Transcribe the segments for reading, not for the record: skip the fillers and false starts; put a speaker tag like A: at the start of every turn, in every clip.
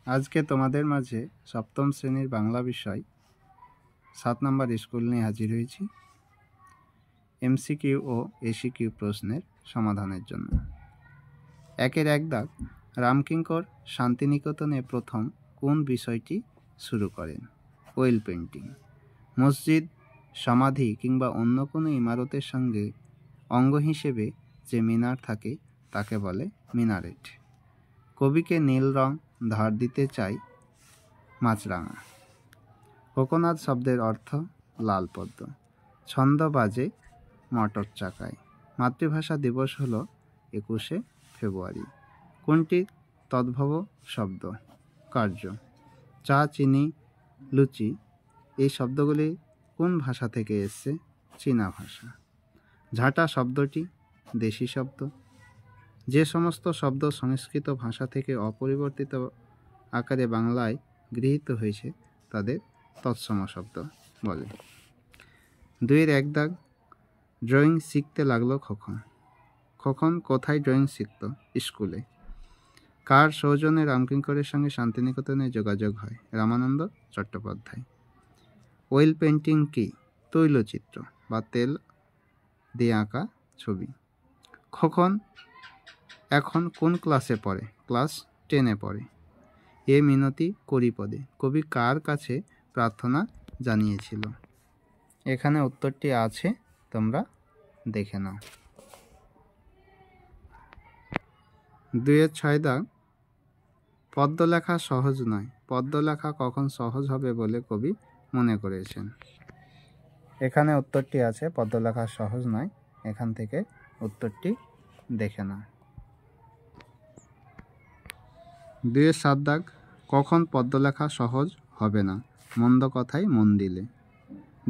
A: আজকে তোমাদের মাঝে সপ্তম শ্রেণীর বাংলা বিষয় 7 নম্বর স্কুল নিয়ে হাজির হয়েছি এমসিকিউ ও এসিকিউ প্রশ্নের সমাধানের জন্য। 1-এর 1 দাগ, রামকিঙ্কর শান্তিনিকেতনে প্রথম কোন বিষয়টি শুরু করেন? Well painting. মসজিদ, সমাধি কিংবা অন্য কোনো ইমারতের সঙ্গে অঙ্গ হিসেবে যে মিনার থাকে তাকে বলে মিনারেট। কবিকে নীল রং ধার দিতে চাই মাছরাঙা। কোকোনাট শব্দের অর্থ লাল পদ্ম। ছন্দ বাজে মটর চাকায়। মাতৃভাষা দিবস হলো 21শে ফেব্রুয়ারি। কোনটি তদ্ভব শব্দ? কার্য। চা, চিনি, লুচি এই শব্দগুলি কোন ভাষা থেকে এসছে? চীনা ভাষা। ঝাঁটা শব্দটি দেশি শব্দ। যে সমস্ত শব্দ সংস্কৃত ভাষা থেকে অপরিবর্তিত আকারে বাংলায় গৃহীত হয়েছে তাদের তৎসম শব্দ বলে। 2-এর 1 দাগ, ড্রয়িং শিখতে লাগলো খোকন। খোকন কোথায় ড্রয়িং শিখত? স্কুলে। কার সৌজন্যে রামকিঙ্করের সঙ্গে শান্তিনিকেতনে যোগাযোগ হয়? রামানন্দ চট্টোপাধ্যায়। ওয়েল পেন্টিং কি? তৈলচিত্র বা তেল দিয়ে আঁকা ছবি। খোকন এখন কোন ক্লাসে পড়ে? ক্লাস 10-এ পড়ে। এ মিনতি করি পদে কবি কার কাছে প্রার্থনা জানিয়েছিল? এখানে উত্তরটি আছে, তোমরা দেখে নাও। 2-এর 6 দাগ, পদ্য লেখা সহজ নয়। পদ্য লেখা কখন সহজ হবে বলে কবি মনে করেছেন? এখানে উত্তরটি আছে, পদ্য লেখা সহজ নয়। এখান থেকে উত্তরটি দেখে নাও। 2-এর 7 দাগ, কখন পদ্য লেখা সহজ হবে না? মন্দ কথায় মন দিলে।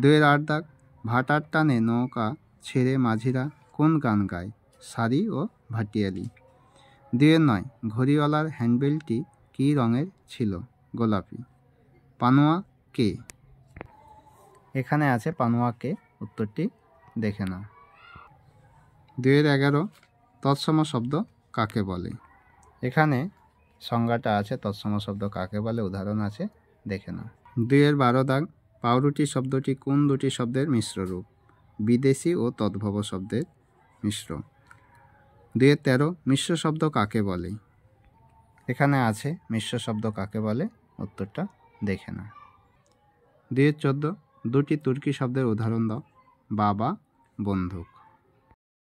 A: 2-এর 8 দাগ, ভাটার টানে নৌকা ছেড়ে মাঝিরা কোন গান গায়? সারি ও ভাটিয়ালি। 2-এর 9, ঘড়িওয়ালার হ্যান্ডবিলটি কী রঙের ছিল? গোলাপি। পানোয়া কে? এখানে আছে পানোয়া কে, উত্তরটি দেখে নাও। 2-এর 11, তৎসম শব্দ কাকে বলে? এখানে সংজ্ঞাটা আছে, তৎসম শব্দ কাকে বলে, উদাহরণ আছে, দেখে নাও। 2-এর 12 দাগ, পাউরুটি শব্দটি কোন দুটি শব্দের মিশ্র রূপ? বিদেশি ও তদ্ভব শব্দের মিশ্র। 2-এর 13, মিশ্র শব্দ কাকে বলে? এখানে আছে মিশ্র শব্দ কাকে বলে, উত্তরটা দেখে নাও। 2-এর 14, দুটি তুর্কি শব্দের উদাহরণ দাও। বাবা, বন্দুক।